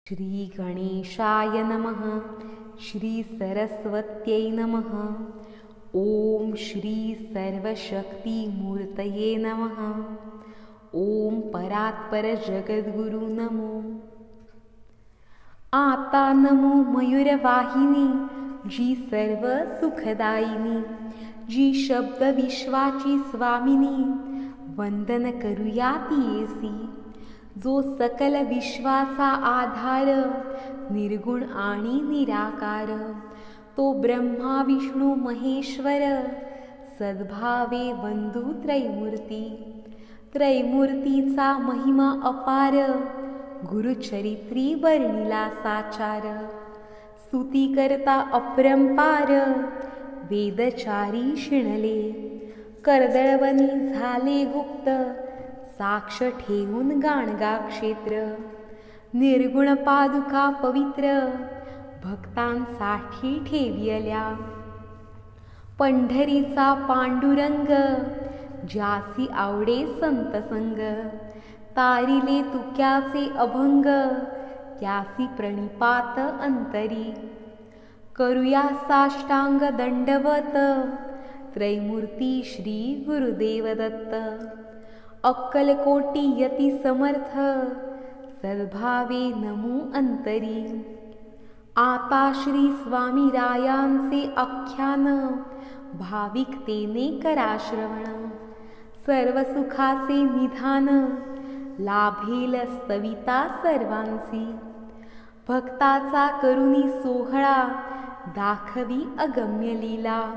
श्री गणेशाय नमः. श्री सरस्वत्यै नमः. ओम श्री सर्वशक्तिमूर्तये नमः. ओम परात्पर जगद्गुरु नमो. आता नमो मयूरवाहिनी, जी सर्व सुखदायिनी, जी शब्द विश्वाची स्वामिनी, वंदन करूया तियेसी. जो सकल विश्वाचा आधार, निर्गुण आणि निराकार, तो ब्रह्मा विष्णू महेश्वर, सद्भावे बंधू त्रैमूर्ती. त्रैमूर्तीचा महिमा अपार, गुरुचरित्री वर्णिला साचार. स्तुती करता अपरंपार, वेदचारी शिणले. कर्दळवनी झाले गुप्त, साक्ष ठेवून गाणगा क्षेत्र. निर्गुण पादुका पवित्र, भक्तांसाठी ठेवियल्या. पंढरीचा पांडुरंग, ज्यासी आवडे संत संग. तारिले तुक्याचे अभंग, त्यासी प्रणिपात अंतरी. करूया साष्टांग दंडवत, त्रैमूर्ती श्री गुरुदेव दत्त. अक्कलकोटी यती समर्थ, सद्भावे नमो अंतरी. आता श्री स्वामी रायांचे आख्यान, भाविकतेने करा श्रवण. सर्व सुखाचे निधान, लाभेल स्तविता सर्वांसी. भक्ताचा करुणी सोहळा, दाखवी अगम्य लीला.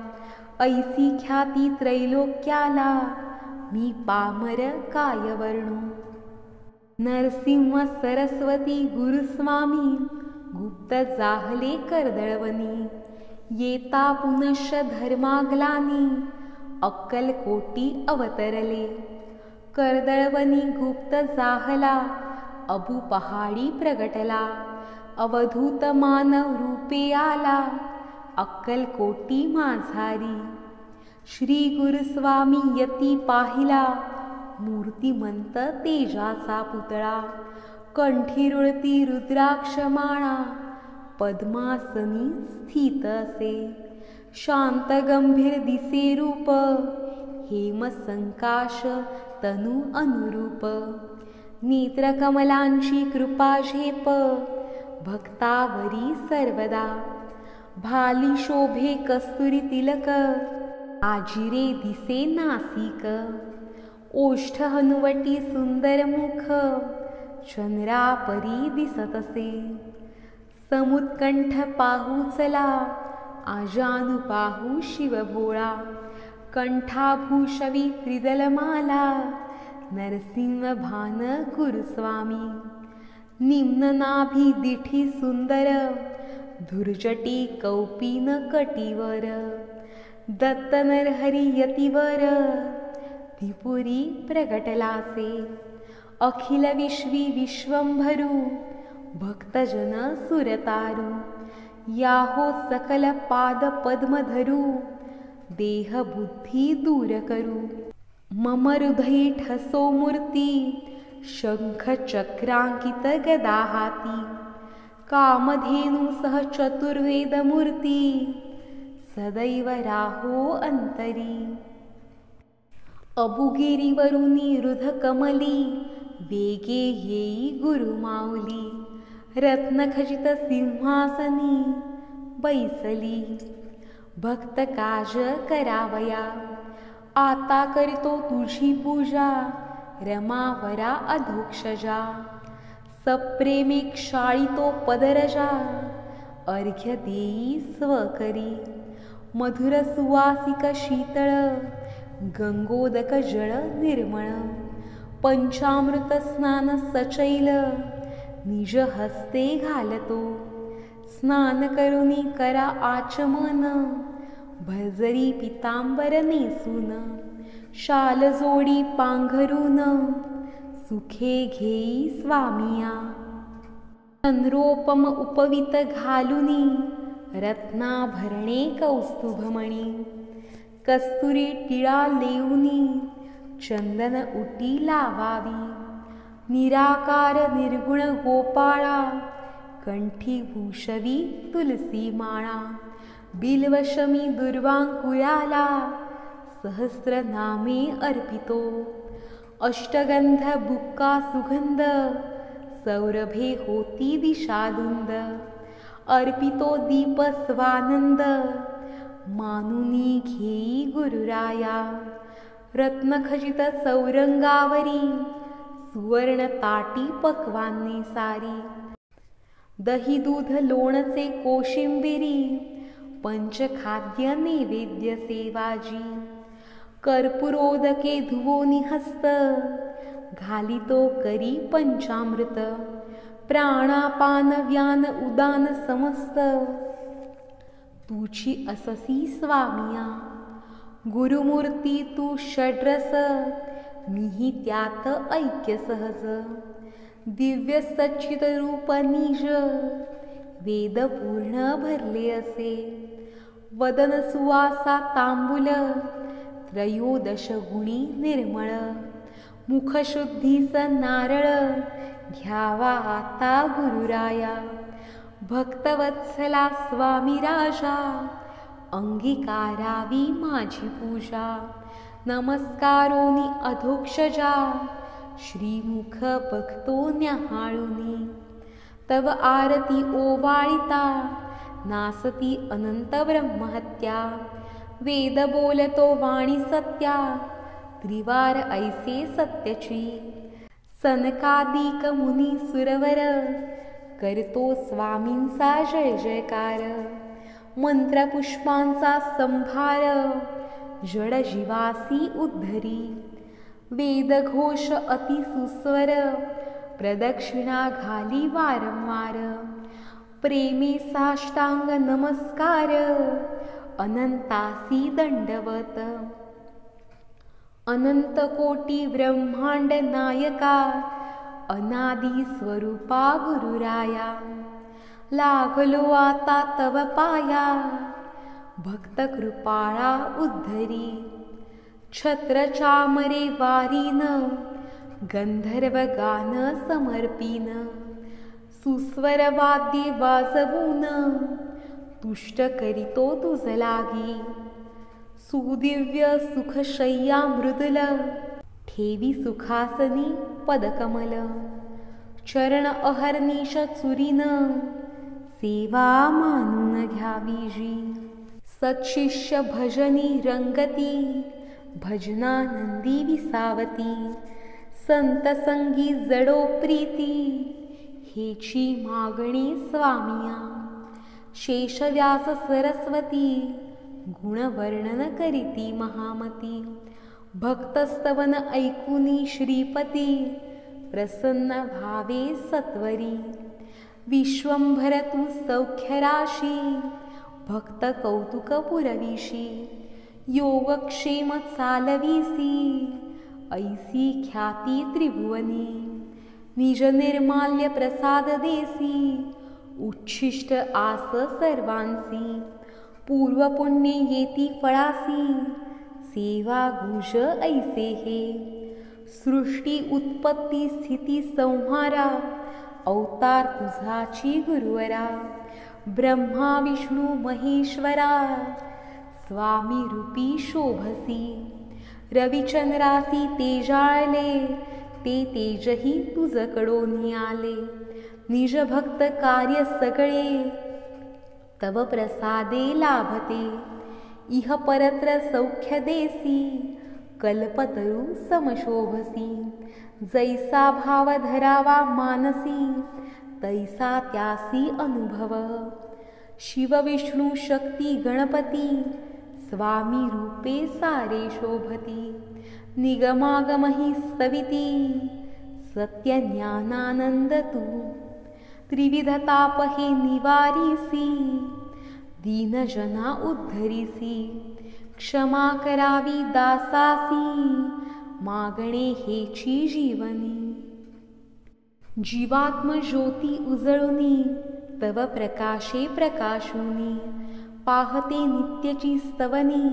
ऐसी ख्याती त्रैलोक्याला, मी पामर काय वर्णू. नरसिंह सरस्वती गुरुस्वामी, गुप्त जाहले कर्दळवनी. येता पुनश्च धर्माग्लानी, अक्कलकोटी अवतरले. कर्दळवनी गुप्त जाहला, अबू पहाडी प्रगटला. अवधूत मानव रूपे आला, अक्कलकोटी माझारी. श्री गुरुस्वामी यती पाहिला, मूर्तिमंत तेजाचा पुतळा. कंठी रुळती रुद्राक्षमाळा, पद्मासनी स्थित असे. शांत गंभीर दिसे रूप, हेमसंकाश तनु अनुरूप. नेत्रकमलांची कृपा झेप, भक्तावरी सर्वदा. भाली शोभे कस्तुरी तिलक, आजिरे दिसे नासिक. ओष्ठ हनुवटी सुंदर मुख, चंद्रापरी दिसतसे. समुत्कंठ पाहू चला, आजानु पाहू शिवभोळा. कंठाभूषवी त्रिदलमाला, नरसिंह भान गुरुस्वामी. निम्न नाभी दिठी सुंदर, धुर्जटी कौपीन कटीवर. दत्त नरहरी यतिवर, त्रिपुरी प्रगटलासे. अखिल विश्वी विश्वंभरू, भक्तजन सुरतारू. याहो सकल पाद पद्मधरू, देह बुद्धी दूर करू. मम हृदयी ठसो मूर्ती, शंख चक्रांकित गदा हाती. कामधेनु सह चतुर्वेद मूर्ती, सदैव राहो अंतरी. अबुगिरीवरुनी रुध कमली, वेगे येई गुरुमाऊली. रत्नखचित सिंहासनी, बैसली. भक्त काज करावया, आता करितो तुझी पूजा. रमावरा अधोक्षजा, सप्रेमे क्षाळितो पदरजा. अर्घ्य देई स्वकरी. मधुर सुवासिक शीतळ, गंगोदक जळ निर्मळ. पंचामृत स्नान सचैल, निज हस्ते घालतो. स्नान करुनी करा आचमन, भजरी पितांबर नेसून. शाल जोडी पांघरून, सुखे घेई स्वामिया. चंद्रोपम उपवित घालुनी, रत्नाभरणे कौस्तुभमणी. कस्तुरी टिळा लेऊनी, चंदन उटी लावावी. निराकार निर्गुण गोपाळा कंठी भूषवी तुलसी माळा, बिल्वशमी दुर्वांकुराला, सहस्र नामे अर्पितो, अष्टगंध बुक्का सुगंध, सौरभे होती दिशाधुंद, अर्पितो दीप स्वानंद, मानुनी घेई गुरुराया, रत्नखचित चौरंगावरी, सुवर्ण ताटी पक्वान्ने सारी, दही दूध लोणचे कोशिंबिरी, पंचखाद्य नैवेद्य सेवाजी, कर्पूरोदके धुवोनी हस्त, घालितो करी पंचामृत, प्राणापान व्यान उदान समस्त, तुझी अससी स्वामिया, गुरुमूर्ती तू षड्रस, मीही त्यात ऐक्य सहज, दिव्य सच्चित रूप निज, वेद पूर्ण भरले असे, वदन सुवासा तांबूल, त्रयोदश गुणी निर्मळ, मुखशुद्धीस नारळ, घ्यावा आता गुरुराया, भक्तवत्सला स्वामी राजा, अंगीकारावी माझी पूजा, नमस्कारोनी अधोक्षजा, श्रीमुख बघतो न्याहाळुनी, तव आरती ओवाळिता, नासती अनंत ब्रह्महत्या, वेद बोलतो वाणी सत्या, त्रिवार ऐसे सत्यची, सनकादिक मुनी सुरवर, करतो स्वामींचा जय जयकार, मंत्रपुष्पांचा संभार, जड जीवासी उद्धरी, वेदघोष अति सुस्वर, प्रदक्षिणा घाली वारंवार, प्रेमी साष्टांग नमस्कार, अनंतासी दंडवत, अनंत कोटी ब्रह्मांड नायका, अनादि स्वरूपा गुरुराया, लागलो आता तव पाया, भक्त कृपाळा उद्धरी, छत्र चामरे वारीन, गंधर्व गान समर्पीन, सुस्वर वाद्ये वाजवून, तुष्ट करीतो तुझ लागी, सुदिव्य सुखशय्या मृदुल, ठेवी सुखासनी पदकमल, चरण अहर्निश चुरीन, सेवा मानून घ्यावी जी, सत्शिष्य भजनी रंगती, भजनानंदी विसावती, संत संगी जडो प्रीती, हेची मागणी स्वामिया, शेषव्यास सरस्वती, गुणवर्णन करीती महामती, भक्तस्तवन ऐकुनी श्रीपती, प्रसन्न भावे सत्वरी, विश्वंभर तू सौख्यराशी, भक्त कौतुक पुरविशी, योगक्षेम चालवीसी, ऐसी ख्याती त्रिभुवनी, निज निर्माल्य प्रसाद देसी, उच्छिष्ट आस सर्वांसी, पूर्व पुण्य येती फळासी, सेवा गुज ऐसे हे, सृष्टी उत्पत्ती स्थिती संहारा, अवतार तुझाची गुरुवरा, ब्रह्मा विष्णू महेश्वरा, स्वामी रूपी शोभसी, रविचंद्रासी तेजाळले, ते तेजही तुझकडून आले, निज भक्त कार्य सगळे, तव प्रसादे लाभते, इह परत्र सौख्य देसी, कल्पतरू समशोभसी, जैसा भाव धरावा मानसी, तैसा त्यासी अनुभव, शिव विष्णू शक्ती गणपती, स्वामी रूपे सारे शोभती, निगमागमहि स्तविती, सत्य ज्ञानानंद तू, त्रिविध ताप हे निवारीसी, दीनजना उद्धरीसी, क्षमा करावी दासासी, मागणे हेची जीवनी, जीवात्म ज्योती उजळुनी, तव प्रकाशे प्रकाशुनी, पाहते नित्यची स्तवनी,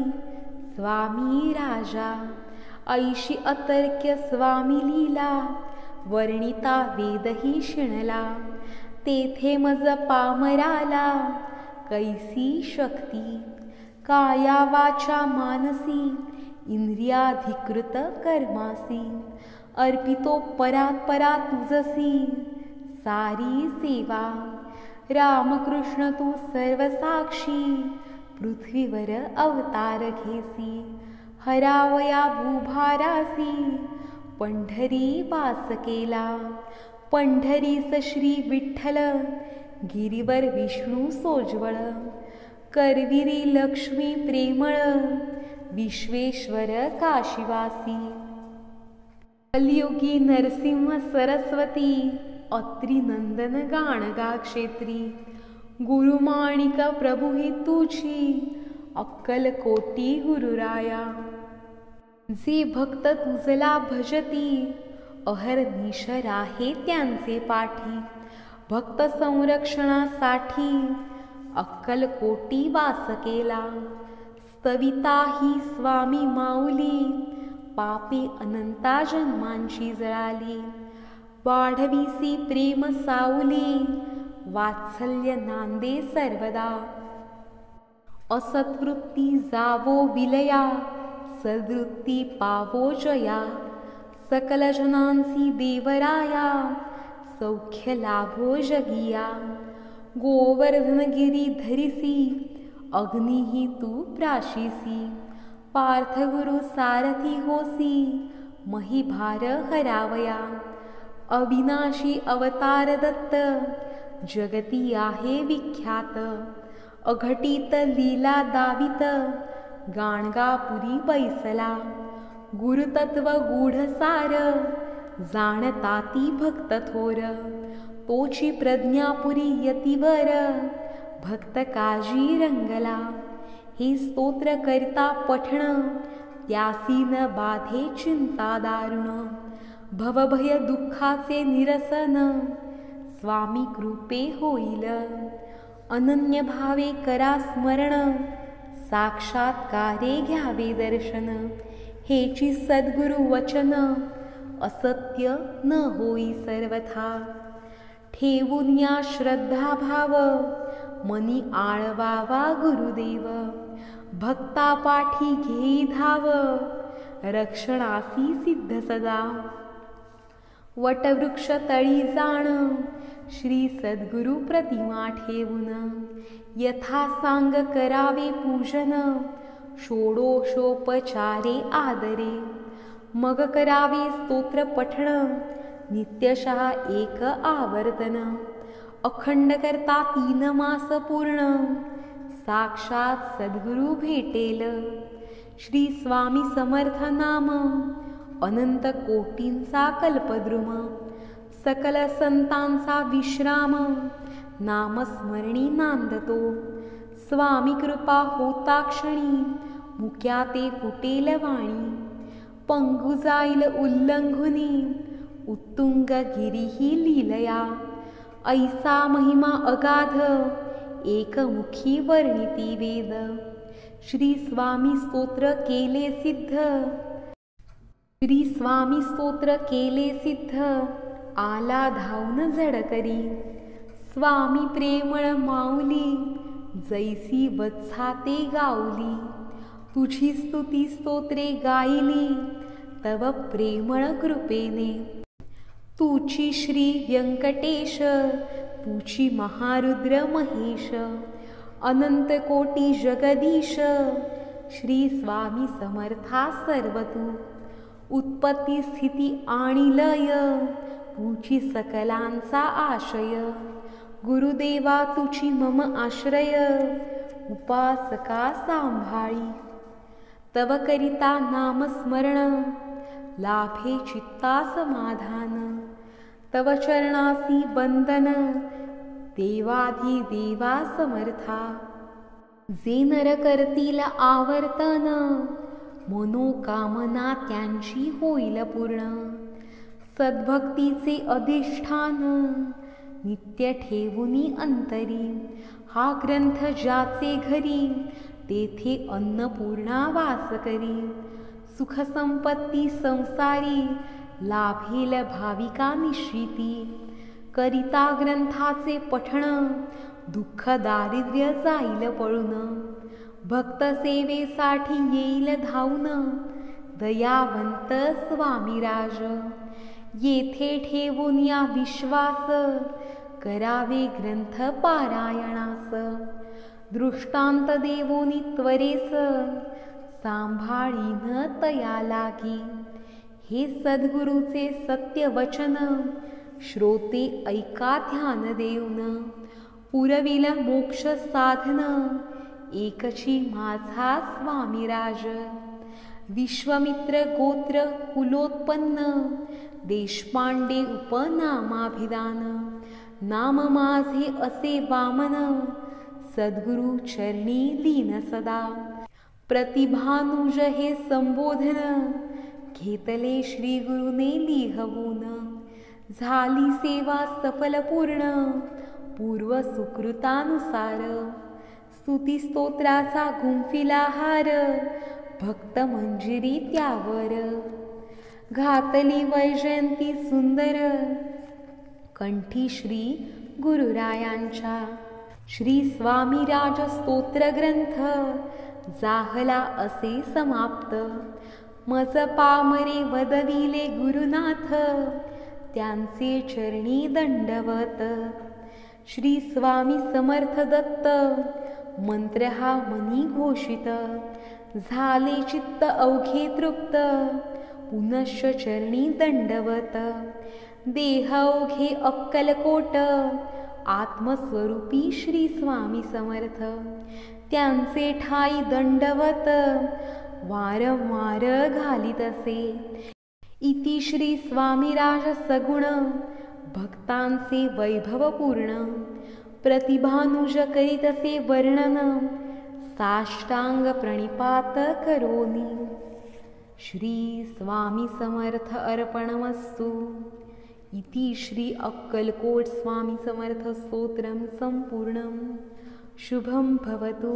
स्वामी राजा, ऐशी अतर्क्य स्वामी लीला, वर्णिता वेदही शिणला, तेथे मज पामराला कैसी शक्ती, काया वाचा मानसी इंद्रियाधिकृत कर्मासी, अर्पितो परात्परा तुझसी सारी सेवा। रामकृष्ण तू सर्वसाक्षी पृथ्वीवर अवतार घेसी, हरावया भूभारासी पंढरी वास केला। पंढरीस श्री विठ्ठल गिरीवर विष्णू सोज्वळ, करविरी लक्ष्मी प्रेमळ विश्वेश्वर काशीवासी। कलियुगी नरसिंह सरस्वती अत्री नंदन गाणगा क्षेत्री, गुरुमाणिक प्रभु ही तुझी अक्कलकोटी गुरुराया। जे भक्त तुझला भजती अहर्निश राहे त्यांचे पाठी, भक्त संरक्षणासाठी अक्कलकोटी वास केला। स्तविता ही स्वामी माऊली पापे अनंता जन्मांची जळाली, वाढविसी प्रेम सावली वात्सल्य नांदे सर्वदा। असत्वृत्ती जावो विलया सद्वृत्ती पावो जया, सकल जनांसी देवराया सौख्य लाभो जगिया। गोवर्धन गिरी धरिसी अग्निही तू प्राशिसी, पार्थ गुरु सारथी होसी महिभार हरावया। अविनाशी अवतार दत्त जगती आहे विख्यात, अघटित लीला दावित गाणगापुरी बैसला। गुरुतत्व गूढसार जाणताती भक्त थोर, तोची प्रज्ञापुरी यतिवर भक्त काजी रंगला। हे स्तोत्र करता पठण त्यासी न बाधे चिंता दारुण, भवभय दुःखाचे निरसन स्वामी कृपे होईल। अनन्य भावे करा स्मरण साक्षात्कारे घ्यावे दर्शन, हेची सद्गुरु वचन असत्य न होई सर्वथा। ठेवून या श्रद्धा भाव मनी आळवावा गुरुदेव, भक्ता पाठी घेई धाव रक्षणासी सिद्ध सदा। वटवृक्ष तळी जाण श्री सद्गुरु प्रतिमा ठेवून, यथा सांग करावे पूजन षोडशोपचारे आदरे। मग करावे स्तोत्र पठण नित्यशः एक आवर्तन, अखंड करता 3 मास पूर्ण साक्षात सद्गुरु भेटेल। श्री स्वामी समर्थ नाम अनंत कोटींचा कल्पद्रुम, सकल संतांचा विश्राम नामस्मरणी नांदतो। स्वामी कृपा होता क्षणी मुक्या ते फुटेल वाणी, पंगु जाईल उल्लंघुनी उत्तुंग गिरीही लीलया। ऐसा महिमा अगाध एकमुखी वर्णिती वेद, श्री स्वामी स्तोत्र केले सिद्ध। श्री स्वामी स्तोत्र केले सिद्ध आला धावून झडकरी। स्वामी प्रेमळ माऊली जैसी वत्सा ते गाऊली, तुझी स्तुती स्तोत्रे गायली तव प्रेमळ कृपेने। तुची श्री व्यंकटेश तुची महारुद्र महेश, अनंत कोटी जगदीश श्री स्वामी समर्था सर्व तू। उत्पत्ती स्थिती आणि लय तुची सकलांचा आशय, गुरुदेवा तुची मम आश्रय उपासका सांभाळी। तव करिता नामस्मरण लाभे चित्ता समाधान, तव चरणासी बंदन देवाधी देवा समर्था। जे नर करतील आवर्तन मनोकामना त्यांची होईल पूर्ण। सद्भक्तीचे अधिष्ठान नित्य ठेवुनी अंतरी, हा ग्रंथ ज्याचे घरी तेथे अन्नपूर्णा वास करी। सुख संपत्ती संसारी लाभेल भाविका निश्चिती, करिता ग्रंथाचे पठण दुःख दारिद्र्य जाईल पळून भक्त सेवेसाठी येईल धावून दयावंत स्वामीराज येथे ठेवून या विश्वास करावे ग्रंथ पारायणास दृष्टांत देवोनी त्वरेस सांभाळीन तया लागी हे सद्गुरूचे सत्य वचन श्रोते ऐका ध्यान देऊन पुरविल मोक्ष साधन एकची माझा स्वामीराज विश्वामित्र गोत्र कुलोत्पन्न देशपांडे उपनामाभिधान नाम माझे असे वामन सद्गुरु चरणी लीन सदा प्रतिभानुज हे संबोधन घेतले श्री गुरुने लिहवून झाली सेवा सफल पूर्ण पूर्व सुकृतानुसार स्तुती स्तोत्राचा गुंफिला हार भक्त मंजिरी त्यावर घातली वैजयंती सुंदर कंठी श्री गुरुरायांच्या श्री स्वामीराज स्तोत्र ग्रंथ जाहला असे समाप्त मज पामरे वदविले गुरुनाथ त्यांचे चरणी दंडवत श्री स्वामी समर्थ दत्त मंत्र हा मनी घोषित झाले चित्त अवघे तृप्त पुनश्च चरणी दंडवत देह अवघे अक्कलकोट आत्मस्वरूपी श्री स्वामी समर्थ त्यांचे ठाई दंडवत वारंवार घालीत असे इति श्री स्वामीराज सगुण भक्तांचे वैभव पूर्ण प्रतिभानुज करीतसे वर्णन साष्टांग प्रणिपात करोनी श्री स्वामी समर्थ अर्पणमस्तु इति श्री अक्कलकोट स्वामी समर्थ स्तोत्रम संपूर्णम शुभम भवतु।